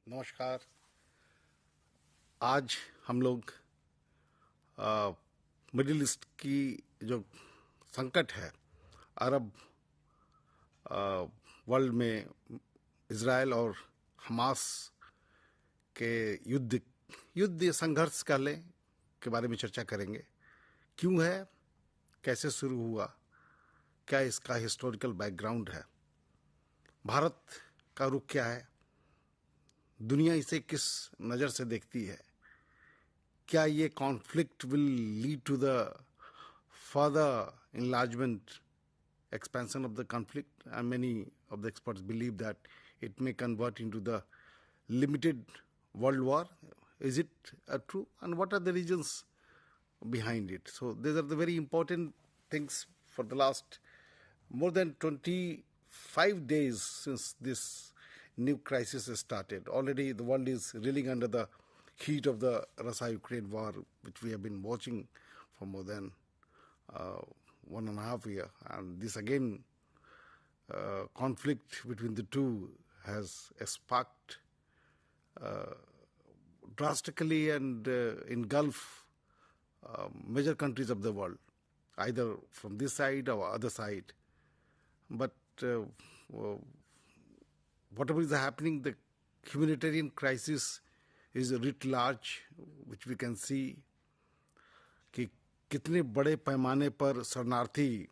नमस्कार। आज हम लोग मिडिल ईस्ट की जो संकट है, अरब वर्ल्ड में इजराइल और हमास के युद्ध संघर्ष का ले के बारे में चर्चा करेंगे। क्यों है, कैसे शुरू हुआ, क्या इसका हिस्टोरिकल बैकग्राउंड है, भारत का रुख क्या है, दुनिया इसे किस नज़र से देखती है, क्या ये conflict will lead to the further enlargement, expansion of the conflict, and many of the experts believe that it may convert into the limited world war. Is it true? And what are the reasons behind it? So these are the very important things for the last more than 25 days since this new crisis has started. Already the world is reeling under the heat of the Russia-Ukraine war, which we have been watching for more than 1.5 years, and this again conflict between the two has sparked drastically and engulf major countries of the world, either from this side or other side. But whatever is happening, the humanitarian crisis is writ large, which we can see कि कितने बड़े पैमाने पर शरणार्थी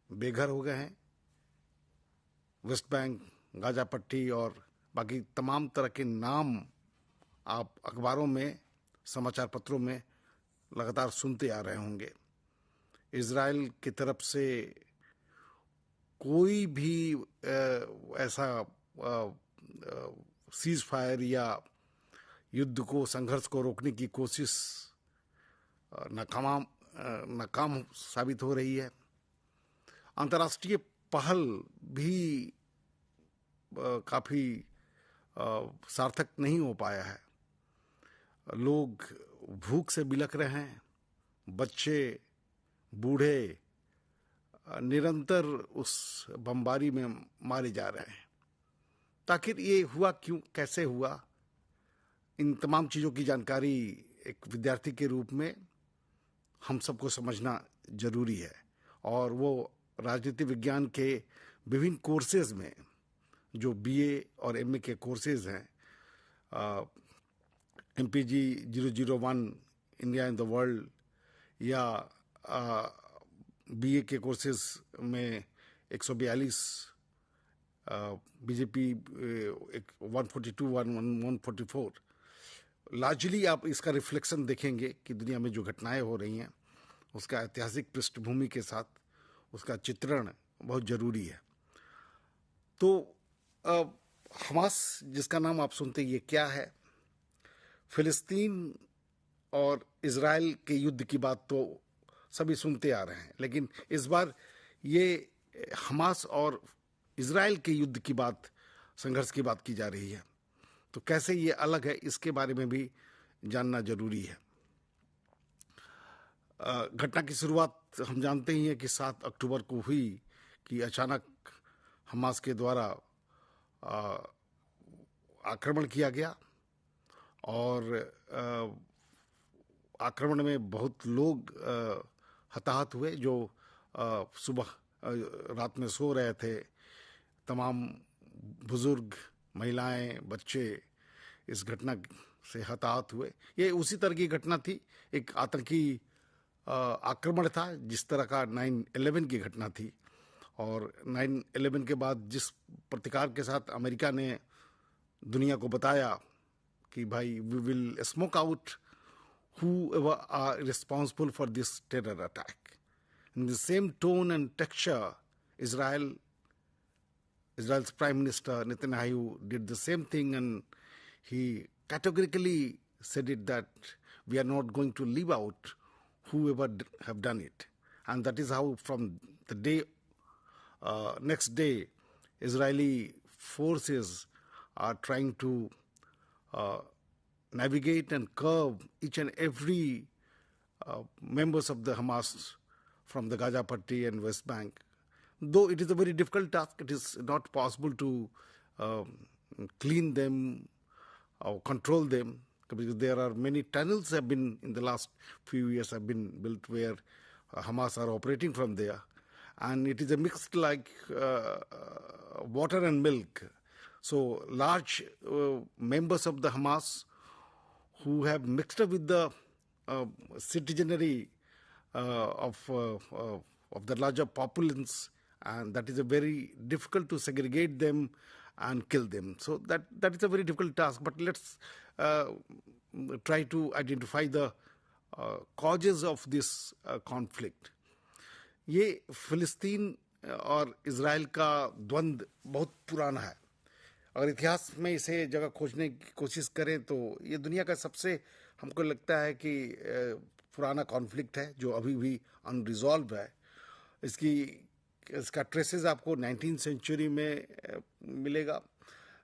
बेघर हो गए हैं। वेस्ट बैंक, गाजा पट्टी और बाकी तमाम तरह के नाम आप अखबारों में, समाचार पत्रों में लगातार सुनते आ रहे होंगे। इजराइल की तरफ से कोई भी ऐसा सीज फायर या युद्ध को, संघर्ष को रोकने की कोशिश नाकाम साबित हो रही है। अंतर्राष्ट्रीय पहल भी काफ़ी सार्थक नहीं हो पाया है। लोग भूख से बिलख रहे हैं, बच्चे, बूढ़े निरंतर उस बमबारी में मारे जा रहे हैं। आखिर ये हुआ क्यों, कैसे हुआ, इन तमाम चीज़ों की जानकारी एक विद्यार्थी के रूप में हम सबको समझना जरूरी है। और वो राजनीति विज्ञान के विभिन्न कोर्सेज में, जो बीए और एमए के कोर्सेज हैं, MPG 001 India in the world, या बीए के कोर्सेज में 142, बीजेपी 142, 144, लार्जली आप इसका रिफ्लेक्शन देखेंगे कि दुनिया में जो घटनाएं हो रही हैं उसका ऐतिहासिक पृष्ठभूमि के साथ उसका चित्रण बहुत ज़रूरी है। तो हमास जिसका नाम आप सुनते हैं, ये क्या है? फिलिस्तीन और इजराइल के युद्ध की बात तो सभी सुनते आ रहे हैं, लेकिन इस बार ये हमास और इजराइल के युद्ध की बात, संघर्ष की बात की जा रही है। तो कैसे ये अलग है, इसके बारे में भी जानना जरूरी है। घटना की शुरुआत हम जानते ही हैं कि 7 अक्टूबर को हुई कि अचानक हमास के द्वारा आक्रमण किया गया और आक्रमण में बहुत लोग हताहत हुए, जो सुबह रात में सो रहे थे। तमाम बुजुर्ग, महिलाएं, बच्चे इस घटना से हताहत हुए। ये उसी तरह की घटना थी, एक आतंकी आक्रमण था जिस तरह का 9/11 की घटना थी। और 9/11 के बाद जिस प्रतिकार के साथ अमेरिका ने दुनिया को बताया कि भाई we will smoke out whoever are responsible for this terror attack. In the same tone and texture, Israel's Prime Minister Netanyahu did the same thing, and he categorically said it that we are not going to leave out whoever have done it. And that is how from the day, next day, Israeli forces are trying to navigate and curb each and every members of the Hamas from the Gaza Patti and West Bank. Though it is a very difficult task, it is not possible to clean them or control them, because there are many tunnels have been in the last few years have been built where Hamas are operating from there, and it is a mixed like water and milk. So large members of the Hamas who have mixed up with the citizenry of the larger populace, and that is a very difficult to segregate them and kill them. So that is a very difficult task. But let's try to identify the causes of this conflict. ये फिलिस्तीन और Israel का द्वंद्व बहुत पुराना है. अगर इतिहास में इसे जगह खोजने की कोशिश करें तो ये दुनिया का सबसे हमको लगता है कि पुराना कॉन्फ्लिक्ट है जो अभी भी अनरिजॉल्व है. इसका ट्रेसेस आपको 19th सेंचुरी में मिलेगा,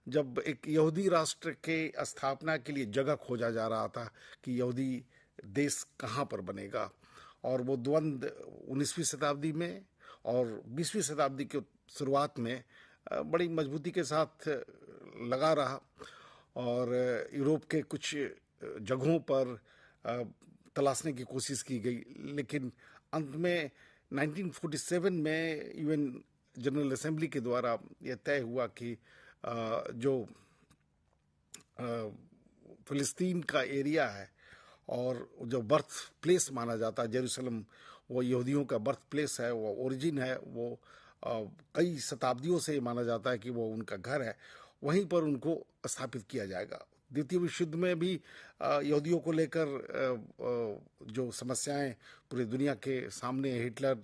जब एक यहूदी राष्ट्र के स्थापना के लिए जगह खोजा जा रहा था कि यहूदी देश कहाँ पर बनेगा. और वो द्वंद्व 19वीं शताब्दी में और 20वीं शताब्दी के शुरुआत में बड़ी मजबूती के साथ लगा रहा, और यूरोप के कुछ जगहों पर तलाशने की कोशिश की गई. लेकिन अंत में 1947 में यूएन जनरल असेंबली के द्वारा यह तय हुआ कि जो फिलिस्तीन का एरिया है और जो बर्थ प्लेस माना जाता है जेरूसलम, वो यहूदियों का बर्थ प्लेस है, वो ओरिजिन है, वो कई शताब्दियों से माना जाता है कि वो उनका घर है, वहीं पर उनको स्थापित किया जाएगा. द्वितीय विश्व युद्ध में भी यहूदियों को लेकर जो समस्याएं पूरी दुनिया के सामने हिटलर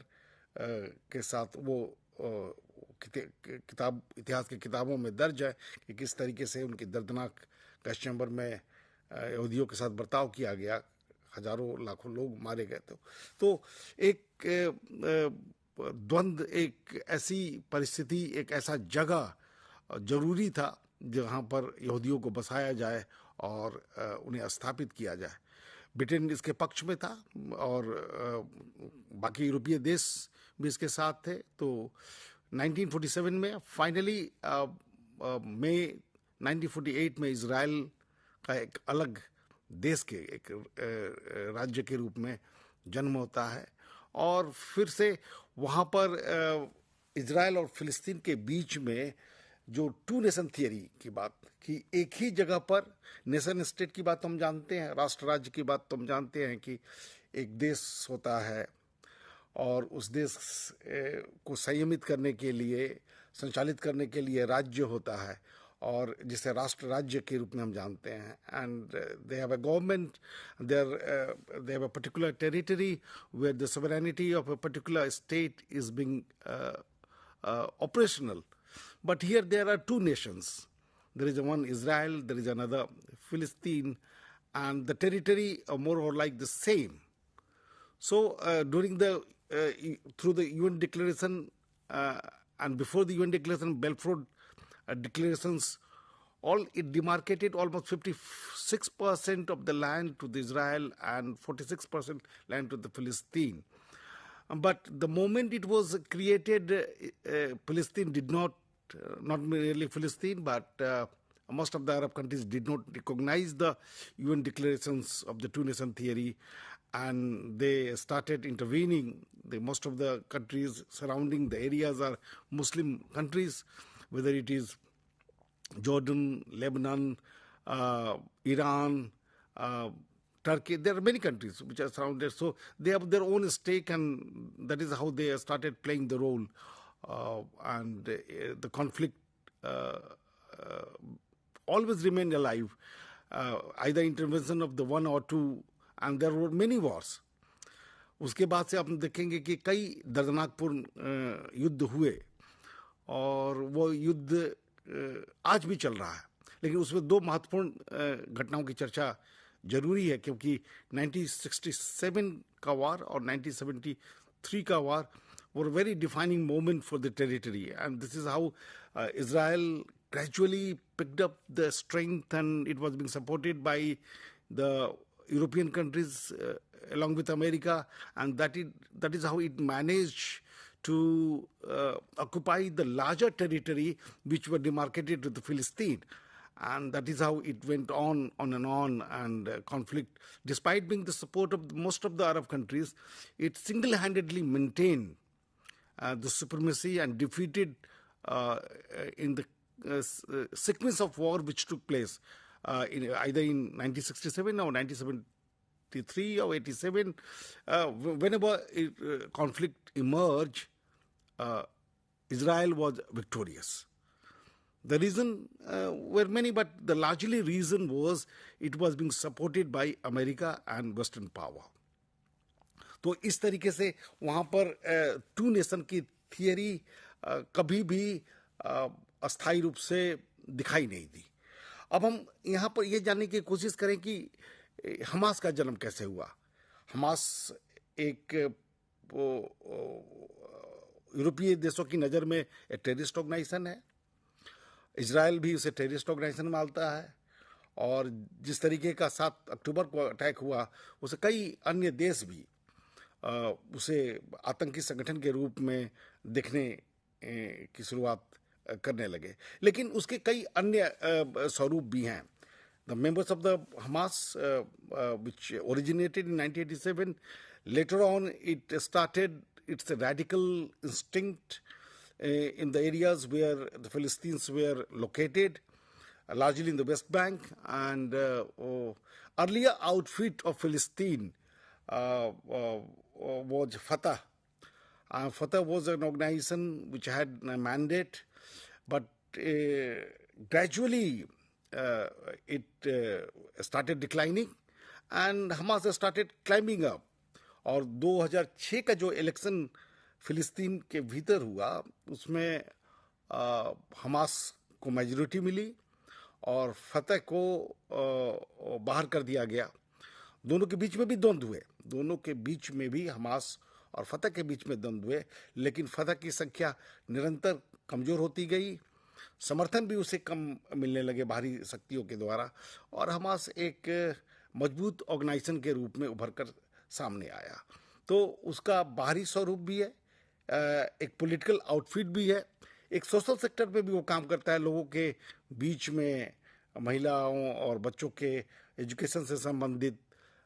के साथ वो इतिहास की किताबों में दर्ज है कि किस तरीके से उनकी दर्दनाक गैस चैम्बर में यहूदियों के साथ बर्ताव किया गया, हजारों लाखों लोग मारे गए थे. तो एक द्वंद्व, एक ऐसी परिस्थिति, एक ऐसा जगह जरूरी था जहाँ पर यहूदियों को बसाया जाए और उन्हें स्थापित किया जाए. ब्रिटेन इसके पक्ष में था और बाकी यूरोपीय देश भी इसके साथ थे. तो 1947 में फाइनली मई 1948 में इजराइल का एक अलग देश के एक राज्य के रूप में जन्म होता है, और फिर से वहाँ पर इजराइल और फिलिस्तीन के बीच में जो टू नेशन थियरी की बात, कि एक ही जगह पर नेशन स्टेट की बात हम जानते हैं, राष्ट्र राज्य की बात तो हम जानते हैं कि एक देश होता है और उस देश को संयमित करने के लिए, संचालित करने के लिए राज्य होता है, और जिसे राष्ट्र राज्य के रूप में हम जानते हैं. And they have a government, they have a particular territory where the sovereignty of a particular state is being operational. But here there are two nations. There is one Israel, there is another Philistine, and the territory are more or like the same. So during the through the UN declaration and before the UN declaration, Balfour declarations, all it demarcated almost 56% of the land to the Israel and 46% land to the Philistine. But the moment it was created, Palestine did not merely Palestine, but most of the Arab countries did not recognize the UN declarations of the two-nation theory, and they started intervening. Most of the countries surrounding the areas are Muslim countries, whether it is Jordan, Lebanon, Iran, Turkey. There are many countries which are surrounded, so they have their own stake, and that is how they started playing the role. And the conflict always remained alive, either intervention of the one or two, and there were many wars. उसके बाद से आप देखेंगे कि कई दर्दनाकपूर्ण युद्ध हुए, और वो युद्ध आज भी चल रहा है. लेकिन उसमें दो महत्वपूर्ण घटनाओं की चर्चा जरूरी है, क्योंकि 1967 का वार और 1973 का वार were a very defining moment for the territory, and this is how Israel gradually picked up the strength, and it was being supported by the European countries along with America, and that is how it managed to occupy the larger territory which were demarcated to the Philistine. and that is how it went on and on. And conflict, despite being the support of most of the Arab countries, it single-handedly maintained the supremacy and defeated in the sequence of war which took place either in 1967 or 1973 or 87. Whenever conflict emerged, Israel was victorious. The reason were many, but the largely reason was it was being supported by America and Western power. तो इस तरीके से वहाँ पर to nation की theory कभी भी अस्थायी रूप से दिखाई नहीं दी. अब हम यहाँ पर ये जानने की कोशिश करें कि हमास का जन्म कैसे हुआ. हमास एक यूरोपीय देशों की नज़र में एक टेररिस्ट ऑर्गेनाइजेशन है. इजराइल भी उसे टेररिस्ट ऑर्गेनाइजेशन मानता है, और जिस तरीके का 7 अक्टूबर को अटैक हुआ, उसे कई अन्य देश भी उसे आतंकी संगठन के रूप में देखने की शुरुआत करने लगे. लेकिन उसके कई अन्य स्वरूप भी हैं. The members of the Hamas, which originated in 1987, later on it started its radical instinct in the areas where the Philistines were located, largely in the West Bank, and earlier outfit of Philistine was Fatah. Fatah was an organization which had a mandate, but gradually it started declining and Hamas started climbing up. और 2006 का जो election फिलिस्तीन के भीतर हुआ, उसमें Hamas को majority मिली और फतह को बाहर कर दिया गया. दोनों के बीच में भी द्वंद्व हुए, दोनों के बीच में भी हमास और फतह के बीच में द्वंद्व हुए. लेकिन फतह की संख्या निरंतर कमज़ोर होती गई, समर्थन भी उसे कम मिलने लगे बाहरी शक्तियों के द्वारा, और हमास एक मजबूत ऑर्गेनाइजेशन के रूप में उभर कर सामने आया. तो उसका बाहरी स्वरूप भी है, एक पॉलिटिकल आउटफिट भी है, एक सोशल सेक्टर पे भी वो काम करता है. लोगों के बीच में महिलाओं और बच्चों के एजुकेशन से संबंधित,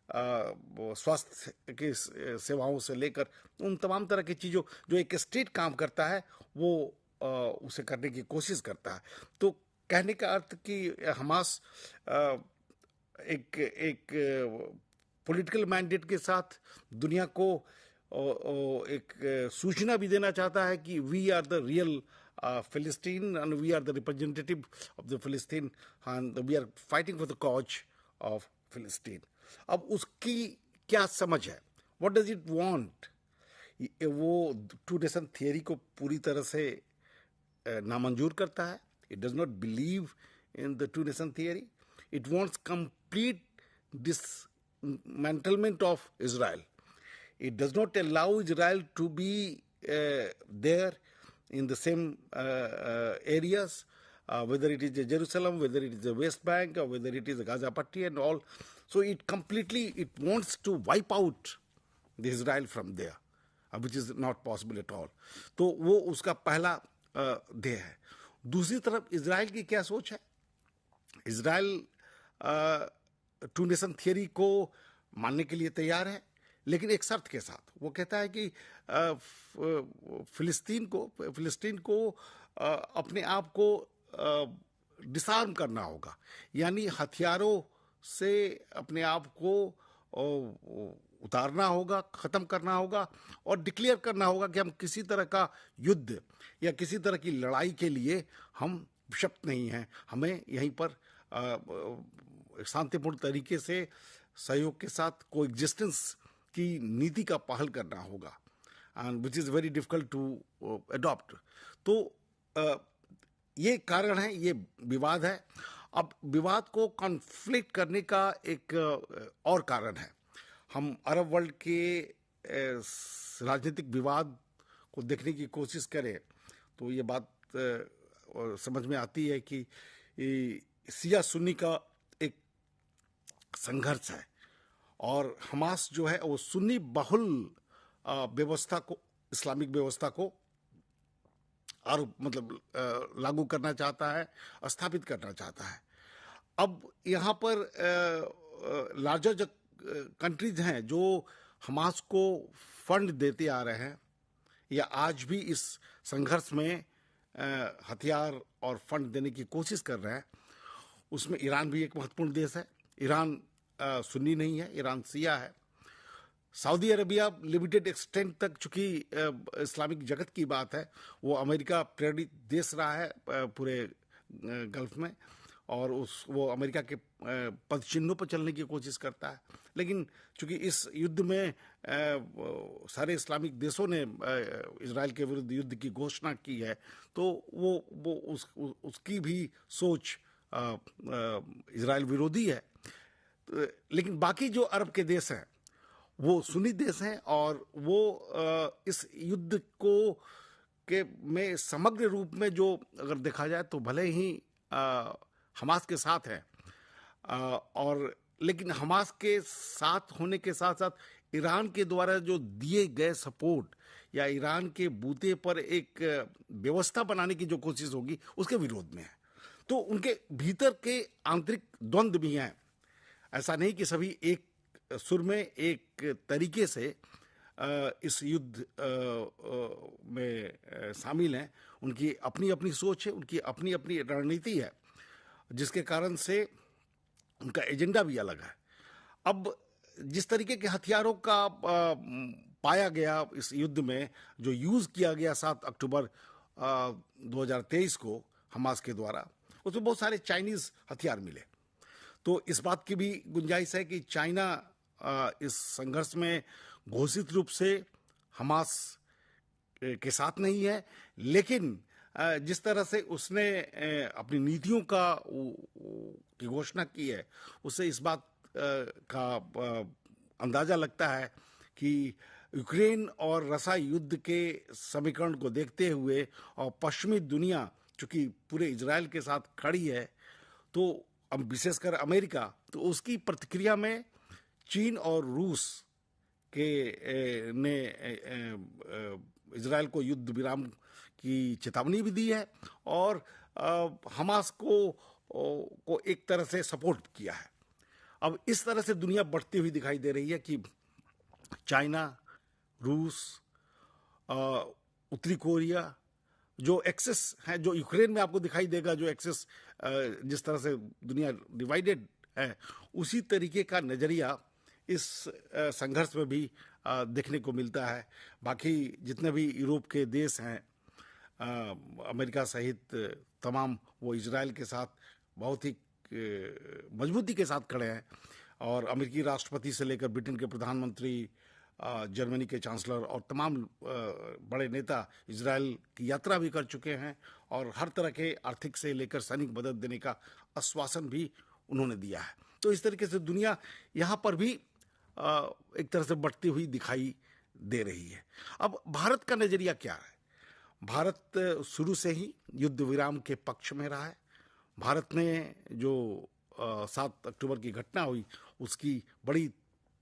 स्वास्थ्य की सेवाओं से लेकर उन तमाम तरह की चीज़ों जो एक स्टेट काम करता है, वो उसे करने की कोशिश करता है. तो कहने का अर्थ कि हमास एक पॉलिटिकल मैंडेट के साथ दुनिया को एक सूचना भी देना चाहता है कि we are the real Palestine and we are the representative of the Palestine and we are fighting for the cause of Palestine. अब उसकी क्या समझ है, व्हाट डज इट वांट? वो टू नेशन थियरी को पूरी तरह से नामंजूर करता है. It does not believe in the two nation theory. It wants complete dismantlement of Israel. It does not allow Israel to be there in the same areas, whether it is Jerusalem, whether it is the West Bank, or whether it is the Gaza Patti and all. So it wants to wipe out the Israel from there, which is not possible at all. तो वो उसका पहला ध्येय है. दूसरी तरफ Israel की क्या सोच है? इजराइल टू नेशन थियरी को मानने के लिए तैयार है, लेकिन एक शर्त के साथ. वो कहता है कि फिलिस्तीन को अपने आप को डिसआर्म करना होगा, यानी हथियारों से अपने आप को उतारना होगा, ख़त्म करना होगा और डिक्लेयर करना होगा कि हम किसी तरह का युद्ध या किसी तरह की लड़ाई के लिए हम विषक्त नहीं हैं. हमें यहीं पर शांतिपूर्ण तरीके से सहयोग के साथ कोएग्जिस्टेंस की नीति का पहल करना होगा, and which is very difficult to adopt. तो ये कारण है, ये विवाद है. अब विवाद को कॉन्फ्लिक्ट करने का एक और कारण है. हम अरब वर्ल्ड के राजनीतिक विवाद को देखने की कोशिश करें तो ये बात समझ में आती है कि शिया सुन्नी का एक संघर्ष है, और हमास जो है वो सुन्नी बहुल व्यवस्था को, इस्लामिक व्यवस्था को और लागू करना चाहता है, स्थापित करना चाहता है. अब यहाँ पर लार्जर जो कंट्रीज हैं जो हमास को फंड देते आ रहे हैं या आज भी इस संघर्ष में हथियार और फंड देने की कोशिश कर रहे हैं, उसमें ईरान भी एक महत्वपूर्ण देश है। ईरान सुन्नी नहीं है, ईरान शिया है। सऊदी अरबिया लिमिटेड एक्सटेंट तक, चूंकि इस्लामिक जगत की बात है, वो अमेरिका प्रेरित देश रहा है पूरे गल्फ में, और वो अमेरिका के पद चिन्हों पर चलने की कोशिश करता है। लेकिन चूंकि इस युद्ध में सारे इस्लामिक देशों ने इजराइल के विरुद्ध युद्ध की घोषणा की है, तो वो उसकी भी सोच इजराइल विरोधी है। लेकिन बाकी जो अरब के देश हैं वो सुन्नी देश हैं, और वो इस युद्ध को के में समग्र रूप में जो अगर देखा जाए तो भले ही हमास के साथ है, और लेकिन हमास के साथ होने के साथ साथ ईरान के द्वारा जो दिए गए सपोर्ट या ईरान के बूते पर एक व्यवस्था बनाने की जो कोशिश होगी उसके विरोध में है। तो उनके भीतर के आंतरिक द्वंद्व भी हैं। ऐसा नहीं कि सभी एक सुर में एक तरीके से इस युद्ध में शामिल हैं। उनकी अपनी अपनी सोच है, उनकी अपनी अपनी रणनीति है, जिसके कारण से उनका एजेंडा भी अलग है। अब जिस तरीके के हथियारों का पाया गया इस युद्ध में, जो यूज किया गया 7 अक्टूबर 2023 को हमास के द्वारा, उसमें बहुत सारे चाइनीज हथियार मिले। तो इस बात की भी गुंजाइश है कि चाइना इस संघर्ष में घोषित रूप से हमास के साथ नहीं है, लेकिन जिस तरह से उसने अपनी नीतियों की घोषणा की है, उससे इस बात का अंदाजा लगता है कि यूक्रेन और रसा युद्ध के समीकरण को देखते हुए और पश्चिमी दुनिया चूंकि पूरे इजराइल के साथ खड़ी है, तो अब विशेषकर अमेरिका, तो उसकी प्रतिक्रिया में चीन और रूस के ने इजराइल को युद्ध विराम की चेतावनी भी दी है, और हमास को एक तरह से सपोर्ट किया है। अब इस तरह से दुनिया बढ़ती हुई दिखाई दे रही है कि चाइना, रूस, उत्तरी कोरिया, जो एक्सेस है, जो यूक्रेन में आपको दिखाई देगा, जो एक्सेस जिस तरह से दुनिया डिवाइडेड है, उसी तरीके का नजरिया इस संघर्ष में भी देखने को मिलता है। बाकी जितने भी यूरोप के देश हैं, अमेरिका सहित तमाम, वो इजराइल के साथ बहुत ही मजबूती के साथ खड़े हैं, और अमेरिकी राष्ट्रपति से लेकर ब्रिटेन के प्रधानमंत्री, जर्मनी के चांसलर और तमाम बड़े नेता इजराइल की यात्रा भी कर चुके हैं, और हर तरह के आर्थिक से लेकर सैनिक मदद देने का आश्वासन भी उन्होंने दिया है। तो इस तरीके से दुनिया यहाँ पर भी एक तरह से बढ़ती हुई दिखाई दे रही है। अब भारत का नजरिया क्या है? भारत शुरू से ही युद्ध विराम के पक्ष में रहा है। भारत ने जो 7 अक्टूबर की घटना हुई उसकी बड़ी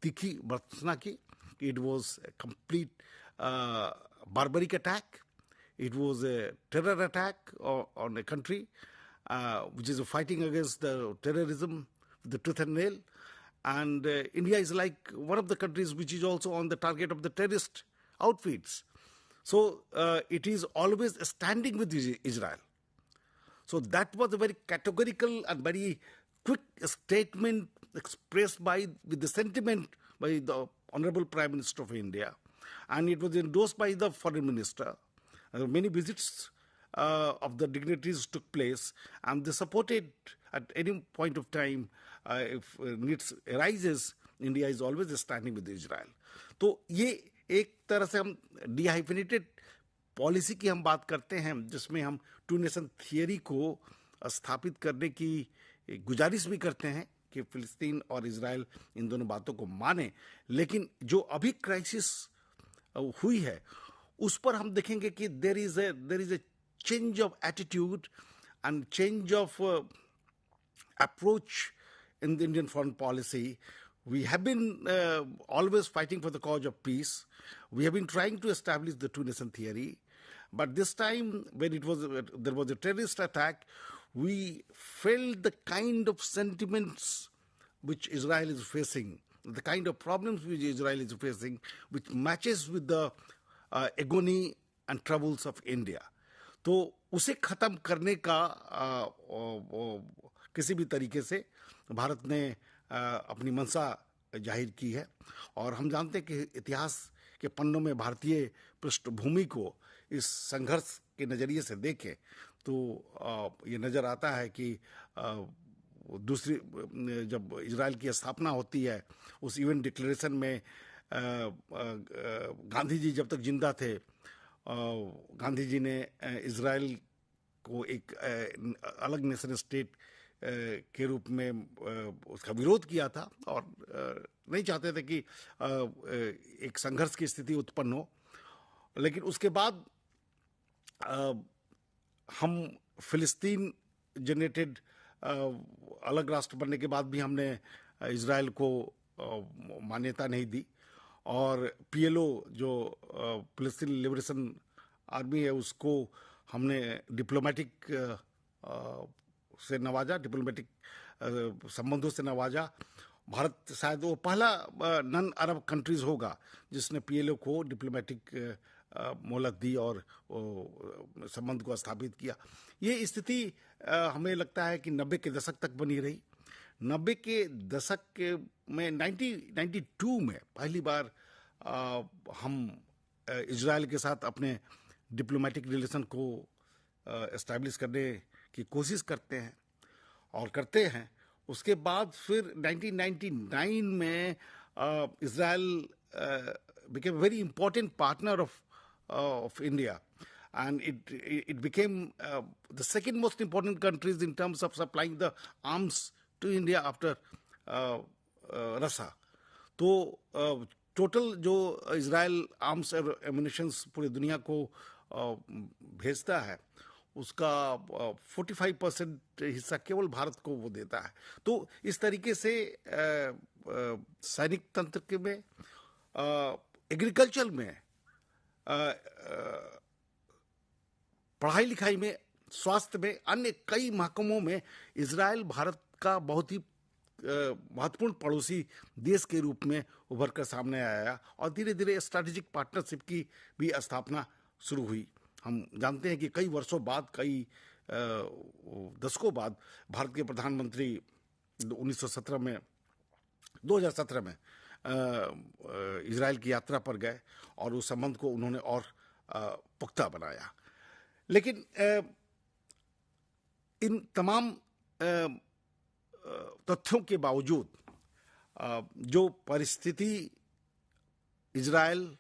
तीखी भर्त्सना की। It was a complete barbaric attack. It was a terror attack on a country which is fighting against the terrorism with the tooth and nail. And India is like one of the countries which is also on the target of the terrorist outfits. So it is always standing with Israel. So that was a very categorical and very quick statement expressed with the sentiment by the Honorable Prime Minister of India, and it was endorsed by the Foreign Minister. Many visits of the dignitaries took place, and they supported at any point of time, if needs arises, India is always standing with Israel. तो ये एक तरह से हम डिहाइफिनेटेड policy की हम बात करते हैं, जिसमें हम टू नेशन थियरी को स्थापित करने की गुजारिश भी करते हैं कि फिलिस्तीन और इजराइल इन दोनों बातों को माने। लेकिन जो अभी क्राइसिस हुई है उस पर हम देखेंगे कि there is a change of attitude and change of approach in the Indian foreign policy. We have been always fighting for the cause of peace. We have been trying to establish the two-nation theory. But this time, when there was a terrorist attack, we felt the kind of sentiments which Israel is facing, the kind of problems which Israel is facing, which matches with the agony and troubles of India. तो उसे खत्म करने का किसी भी तरीके से भारत ने अपनी मंशा जाहिर की है। और हम जानते हैं कि इतिहास के पन्नों में भारतीय पृष्ठभूमि को इस संघर्ष के नज़रिए से देखें तो ये नज़र आता है कि दूसरी जब इजराइल की स्थापना होती है उस यूएन डिक्लेरेशन में गांधी जी जब तक जिंदा थे गांधी जी ने इजराइल को एक अलग नेशन स्टेट के रूप में उसका विरोध किया था और नहीं चाहते थे कि एक संघर्ष की स्थिति उत्पन्न हो। लेकिन उसके बाद हम फिलिस्तीन जनरेटेड अलग राष्ट्र बनने के बाद भी हमने इजराइल को मान्यता नहीं दी और पीएलओ जो फिलिस्तीन लिबरेशन आर्मी है उसको हमने डिप्लोमेटिक से नवाजा, डिप्लोमेटिक संबंधों से नवाजा। भारत शायद वो पहला नॉन अरब कंट्रीज होगा जिसने पीएलओ को डिप्लोमेटिक मोहलत दी और संबंध को स्थापित किया। ये स्थिति हमें लगता है कि 90 के दशक तक बनी रही। 90 के दशक में 1992 में पहली बार हम इजराइल के साथ अपने डिप्लोमेटिक रिलेशन को एस्टैब्लिश करने की कोशिश करते हैं और करते हैं। उसके बाद फिर 1999 में Israel became a very important partner of India, and it became the second most important countries in terms of supplying the arms to India after Russia. तो टोटल जो इजराइल आर्म्स और एमुनिशंस पूरी दुनिया को भेजता है उसका 45% हिस्सा केवल भारत को वो देता है। तो इस तरीके से सैनिक तंत्र के में एग्रीकल्चर में पढ़ाई लिखाई में स्वास्थ्य में अन्य कई महकमों में इजराइल भारत का बहुत ही महत्वपूर्ण पड़ोसी देश के रूप में उभर कर सामने आया और धीरे धीरे स्ट्रैटेजिक पार्टनरशिप की भी स्थापना शुरू हुई। हम जानते हैं कि कई वर्षों बाद कई दशकों बाद भारत के प्रधानमंत्री 2017 में इजराइल की यात्रा पर गए और उस संबंध को उन्होंने और पुख्ता बनाया। लेकिन इन तमाम तथ्यों के बावजूद जो परिस्थिति इजराइल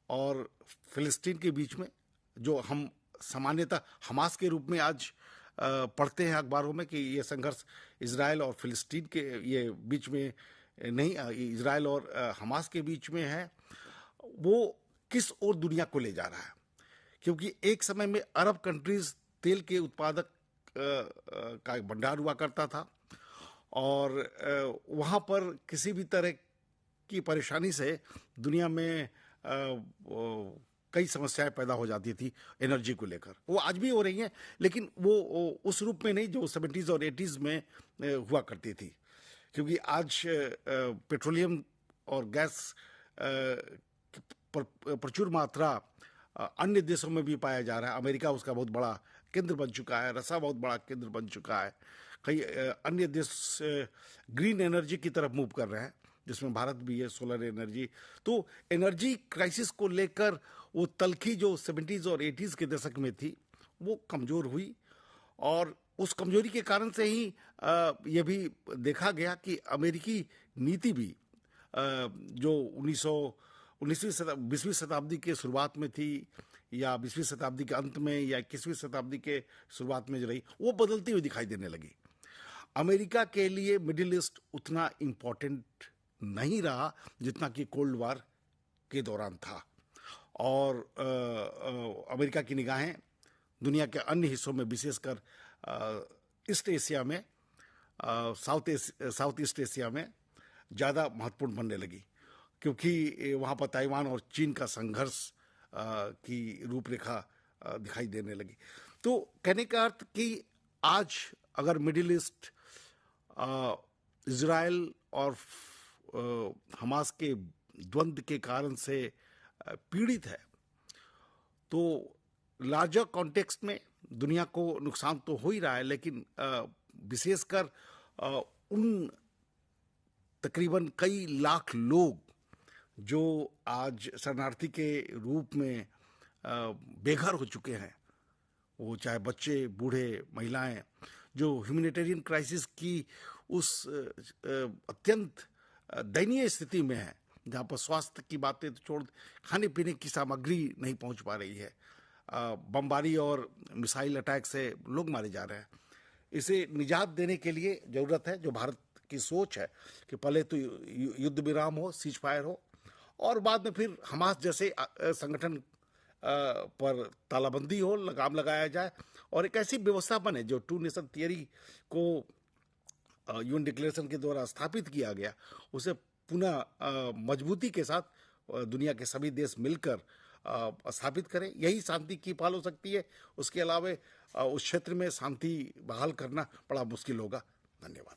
और फिलिस्तीन के बीच में जो हम सामान्यतः हमास के रूप में आज पढ़ते हैं अखबारों में कि ये संघर्ष इजराइल और फिलिस्तीन के ये बीच में नहीं, इजराइल और हमास के बीच में है, वो किस ओर दुनिया को ले जा रहा है। क्योंकि एक समय में अरब कंट्रीज तेल के उत्पादक का एक भंडार हुआ करता था और वहाँ पर किसी भी तरह की परेशानी से दुनिया में कई समस्याएं पैदा हो जाती थी एनर्जी को लेकर। वो आज भी हो रही हैं लेकिन वो उस रूप में नहीं जो 70s और 80s में हुआ करती थी। क्योंकि आज पेट्रोलियम और गैस प्रचुर मात्रा अन्य देशों में भी पाया जा रहा है। अमेरिका उसका बहुत बड़ा केंद्र बन चुका है, रसा बहुत बड़ा केंद्र बन चुका है। कई अन्य देश ग्रीन एनर्जी की तरफ मूव कर रहे हैं जिसमें भारत भी है, सोलर एनर्जी। तो एनर्जी क्राइसिस को लेकर वो तलखी जो 70s और 80s के दशक में थी वो कमज़ोर हुई और उस कमजोरी के कारण से ही ये भी देखा गया कि अमेरिकी नीति भी जो 20वीं शताब्दी के शुरुआत में थी या 20वीं शताब्दी के अंत में या 21वीं शताब्दी के शुरुआत में जो रही वो बदलती हुई दिखाई देने लगी। अमेरिका के लिए मिडिल ईस्ट उतना इम्पोर्टेंट नहीं रहा जितना कि कोल्ड वार के दौरान था और अमेरिका की निगाहें दुनिया के अन्य हिस्सों में विशेषकर ईस्ट एशिया में साउथ ईस्ट एशिया में ज़्यादा महत्वपूर्ण बनने लगी क्योंकि वहाँ पर ताइवान और चीन का संघर्ष की रूपरेखा दिखाई देने लगी। तो कहने का अर्थ कि आज अगर मिडिल ईस्ट इजराइल और हमास के द्वंद्व के कारण से पीड़ित है, तो लार्जर कॉन्टेक्स्ट में दुनिया को नुकसान तो हो ही रहा है, लेकिन विशेषकर उन तकरीबन कई लाख लोग जो आज शरणार्थी के रूप में बेघर हो चुके हैं, वो चाहे बच्चे, बूढ़े, महिलाएं, जो ह्यूमैनिटेरियन क्राइसिस की उस अत्यंत दयनीय स्थिति में है, जहाँ पर स्वास्थ्य की बातें तो छोड़, खाने पीने की सामग्री नहीं पहुंच पा रही है, बमबारी और मिसाइल अटैक से लोग मारे जा रहे हैं। इसे निजात देने के लिए जरूरत है, जो भारत की सोच है, कि पहले तो युद्ध विराम हो, सीज फायर हो, और बाद में फिर हमास जैसे संगठन पर तालाबंदी हो, लगाम लगाया जाए, और एक ऐसी व्यवस्था बने जो टू नेशन थियरी को यूएन डिक्लेरेशन के द्वारा स्थापित किया गया, उसे पुनः मजबूती के साथ दुनिया के सभी देश मिलकर स्थापित करें। यही शांति की पहल हो सकती है। उसके अलावा उस क्षेत्र में शांति बहाल करना बड़ा मुश्किल होगा। धन्यवाद।